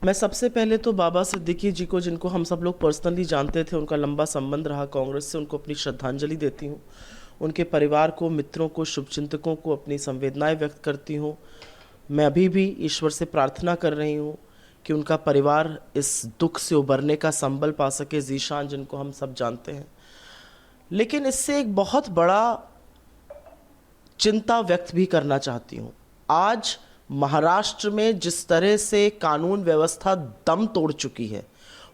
मैं सबसे पहले तो बाबा सिद्दीकी जी को, जिनको हम सब लोग पर्सनली जानते थे, उनका लंबा संबंध रहा कांग्रेस से, उनको अपनी श्रद्धांजलि देती हूँ। उनके परिवार को, मित्रों को, शुभचिंतकों को अपनी संवेदनाएं व्यक्त करती हूँ। मैं अभी भी ईश्वर से प्रार्थना कर रही हूँ कि उनका परिवार इस दुख से उबरने का संबल पा सके, जीशान जिनको हम सब जानते हैं। लेकिन इससे एक बहुत बड़ा चिंता व्यक्त भी करना चाहती हूँ। आज महाराष्ट्र में जिस तरह से कानून व्यवस्था दम तोड़ चुकी है,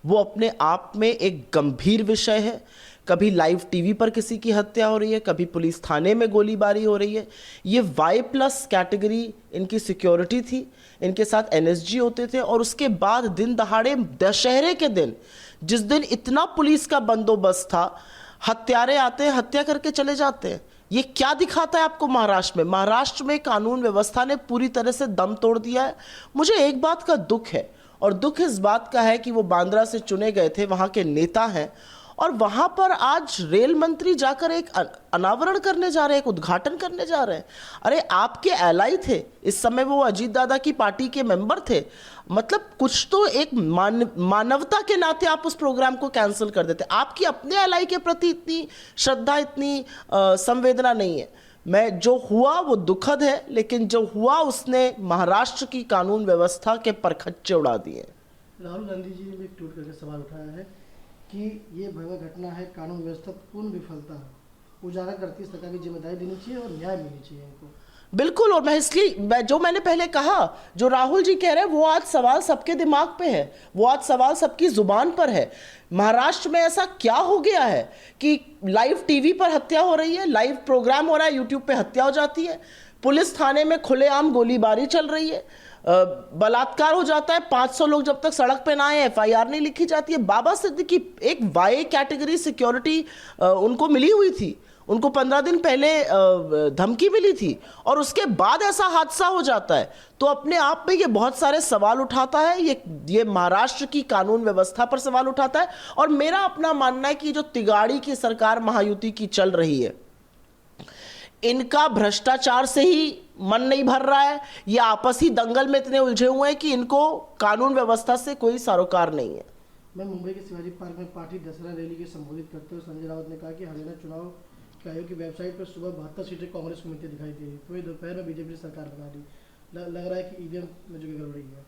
वो अपने आप में एक गंभीर विषय है। कभी लाइव टीवी पर किसी की हत्या हो रही है, कभी पुलिस थाने में गोलीबारी हो रही है। ये Y+ कैटेगरी इनकी सिक्योरिटी थी, इनके साथ NSG होते थे, और उसके बाद दिन दहाड़े दशहरे के दिन, जिस दिन इतना पुलिस का बंदोबस्त था, हत्यारे आते हैं, हत्या करके चले जाते हैं। ये क्या दिखाता है आपको महाराष्ट्र में? महाराष्ट्र में कानून व्यवस्था ने पूरी तरह से दम तोड़ दिया है। मुझे एक बात का दुख है, और दुख इस बात का है कि वो बांद्रा से चुने गए थे, वहाँ के नेता हैं, और वहाँ पर आज रेल मंत्री जाकर एक अनावरण करने जा रहे हैं, एक उद्घाटन करने जा रहे हैं। अरे आपके एलाई थे, इस समय वो अजीत दादा की पार्टी के मेंबर थे। मतलब कुछ तो एक मानवता के नाते आप उस प्रोग्राम को कैंसिल कर देते। आपकी अपने एलाई के प्रति इतनी श्रद्धा, इतनी संवेदना नहीं है। मैं जो हुआ वो दुखद है, लेकिन जो हुआ उसने महाराष्ट्र की कानून व्यवस्था के परखच्चे उड़ा दिए। राहुल गांधी जी ने भी एक ट्वीट करके सवाल उठाया है कि ये भयावह घटना है, कानून व्यवस्था पूर्ण विफलता उजागर करती है, सरकार की जिम्मेदारी देनी चाहिए और न्याय मिलनी चाहिए इनको। बिल्कुल, और मैं इसलिए जो मैंने पहले कहा, जो राहुल जी कह रहे हैं, वो आज सवाल सबके दिमाग पे है, वो आज सवाल सबकी जुबान पर है। महाराष्ट्र में ऐसा क्या हो गया है कि लाइव टीवी पर हत्या हो रही है, लाइव प्रोग्राम हो रहा है, यूट्यूब पे हत्या हो जाती है, पुलिस थाने में खुलेआम गोलीबारी चल रही है, बलात्कार हो जाता है, 500 लोग जब तक सड़क पे ना आए FIR नहीं लिखी जाती है। बाबा सिद्दीकी एक Y कैटेगरी सिक्योरिटी उनको मिली हुई थी, उनको 15 दिन पहले धमकी मिली थी, और उसके बाद ऐसा हादसा हो जाता है, तो अपने आप में ये बहुत सारे सवाल उठाता है। ये महाराष्ट्र की कानून व्यवस्था पर सवाल उठाता है। और मेरा अपना मानना है कि जो तिगाड़ी की सरकार महायुति की चल रही है, इनका भ्रष्टाचार से ही मन नहीं भर रहा है। ये आपसी दंगल में इतने उलझे हुए हैं कि इनको कानून व्यवस्था से कोई सरोकार नहीं है। मैं मुंबई के शिवाजी पार्क में पार्टी दशहरा रैली के संबोधित करते हुए संजय राउत ने कहा कि हरियाणा चुनाव आयोग की वेबसाइट पर सुबह 72 सीटें कांग्रेस को मिलती दिखाई दे रही, तो वही दोपहर में बीजेपी ने सरकार बना दी। लग रहा है कि EVM में जो गड़बड़ी है।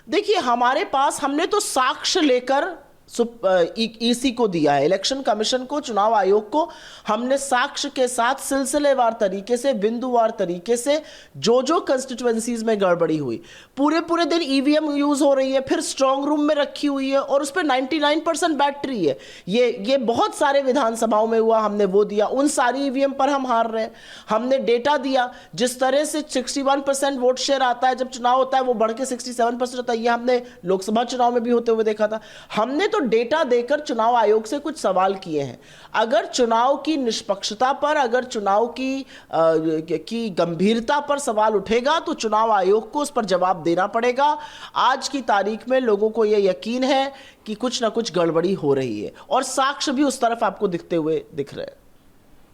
देखिए, हमारे पास, हमने तो साक्ष्य लेकर EC को दिया है, इलेक्शन कमीशन को, चुनाव आयोग को। हमने साक्ष्य के साथ सिलसिलेवार तरीके से, बिंदुवार तरीके से, जो कंस्टिट्यूएंसीज में गड़बड़ी हुई, पूरे दिन EVM यूज हो रही है, फिर स्ट्रांग रूम में रखी हुई है, और उस पर 99% बैटरी है। ये बहुत सारे विधानसभाओं में हुआ, हमने वो दिया। उन सारी EVM पर हम हार रहे हैं। हमने डेटा दिया, जिस तरह से 61% वोट शेयर आता है जब चुनाव होता है, वो बढ़ के 67% होता है। ये हमने लोकसभा चुनाव में भी होते हुए देखा था। हमने तो डेटा देकर चुनाव आयोग से कुछ सवाल किए हैं। अगर चुनाव की निष्पक्षता पर, अगर चुनाव की गंभीरता पर सवाल उठेगा, तो चुनाव आयोग को उस पर जवाब देना पड़ेगा। आज की तारीख में लोगों को यह यकीन है कि कुछ ना कुछ गड़बड़ी हो रही है, और साक्ष्य भी उस तरफ आपको दिखते हुए दिख रहे हैं।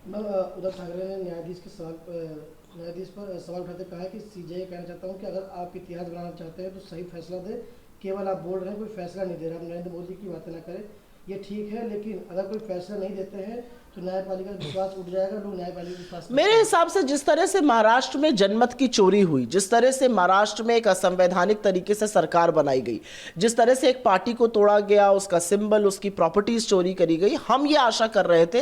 उद्धव ठाकरे ने न्यायाधीश पर सवाल उठाते कहा है कि CJ कहना चाहता हूं कि अगर आप इतिहास बनाना चाहते हैं तो सही फैसला दे, केवल आप बोल रहे हैं, कोई फैसला नहीं दे रहे। आप नरेंद्र मोदी की बातें ना करें, ये ठीक है, लेकिन अगर कोई फैसला नहीं देते हैं तो न्यायपालिका का विश्वास उठ जाएगा, लोग न्यायपालिका विश्वास। मेरे हिसाब से जिस तरह से महाराष्ट्र में जनमत की चोरी हुई, जिस तरह से महाराष्ट्र में एक असंवैधानिक तरीके से सरकार बनाई गई, जिस तरह से एक पार्टी को तोड़ा गया, उसका सिंबल, उसकी प्रॉपर्टीज चोरी करी गई, हम ये आशा कर रहे थे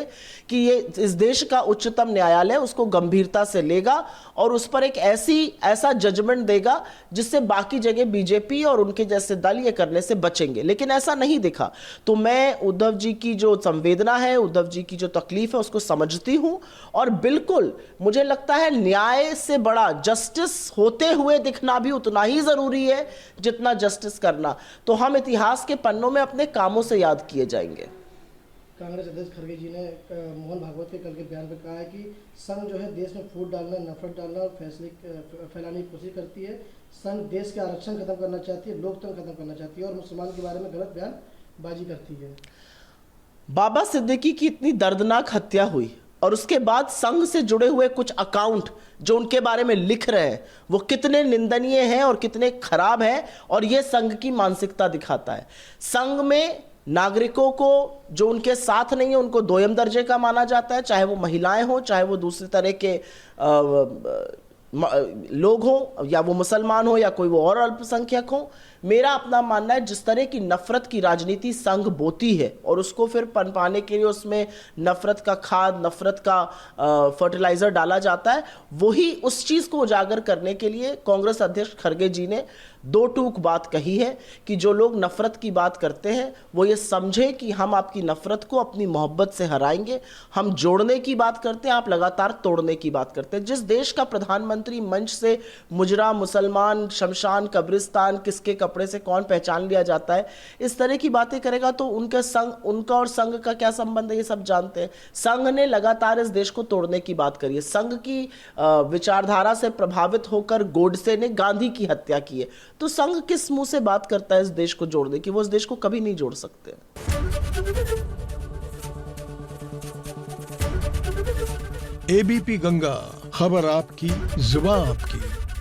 कि ये इस देश का उच्चतम न्यायालय उसको गंभीरता से लेगा और उस पर एक ऐसा जजमेंट देगा जिससे बाकी जगह बीजेपी और उनके जैसे दल ये करने से बचेंगे। लेकिन ऐसा नहीं दिखा। तो मैं उद्धव जी की जो संवेदना है, उद्धव जी की जो तकलीफ है, उसको समझती हूं। और बिल्कुल मुझे लगता है न्याय से बड़ा जस्टिस होते हुए दिखना भी उतना ही जरूरी है जितना जस्टिस करना। तो हम इतिहास के पन्नों में अपने कामों से याद किए जाएंगे। कांग्रेस अध्यक्ष खड़गे जी ने मोहन भागवत के कल के बयान पर कहा है कि संघ जो है देश में फूट डालना, नफरत डालना और फैसले फैलाने की कोशिश करती है। संघ देश के आरक्षण खत्म करना चाहती है, लोकतंत्र खत्म करना चाहती है और मुसलमान के बारे में गलत बयानबाजी करती है। बाबा सिद्दीकी की इतनी दर्दनाक हत्या हुई, और उसके बाद संघ से जुड़े हुए कुछ अकाउंट जो उनके बारे में लिख रहे हैं वो कितने निंदनीय हैं और कितने खराब हैं, और ये संघ की मानसिकता दिखाता है। संघ में नागरिकों को जो उनके साथ नहीं है उनको दोयम दर्जे का माना जाता है, चाहे वो महिलाएं हो, चाहे वो दूसरे तरह के लोग हो, या वो मुसलमान हो, या कोई वो और अल्पसंख्यक हो। मेरा अपना मानना है जिस तरह की नफरत की राजनीति संघ बोती है और उसको फिर पनपाने के लिए उसमें नफरत का खाद, नफरत का फर्टिलाइजर डाला जाता है, वही उस चीज को उजागर करने के लिए कांग्रेस अध्यक्ष खड़गे जी ने दो टूक बात कही है कि जो लोग नफरत की बात करते हैं वो ये समझे कि हम आपकी नफरत को अपनी मोहब्बत से हराएंगे। हम जोड़ने की बात करते हैं, आप लगातार तोड़ने की बात करते हैं। जिस देश का प्रधानमंत्री मंच से मुजरा, मुसलमान, शमशान, कब्रिस्तान, किसके कपड़े से कौन पहचान लिया जाता है, इस तरह की बातें करेगा तो उनका और संघ का क्या संबंध है, ये सब जानते हैं। संघ ने लगातार इस देश को तोड़ने की बात करी है। संघ की विचारधारा से प्रभावित होकर गोडसे ने गांधी की हत्या की है, तो संघ किस मुंह से बात करता है इस देश को जोड़ने की? वो इस देश को कभी नहीं जोड़ सकते। एबीपी गंगा, खबर आपकी, जुबान आपकी।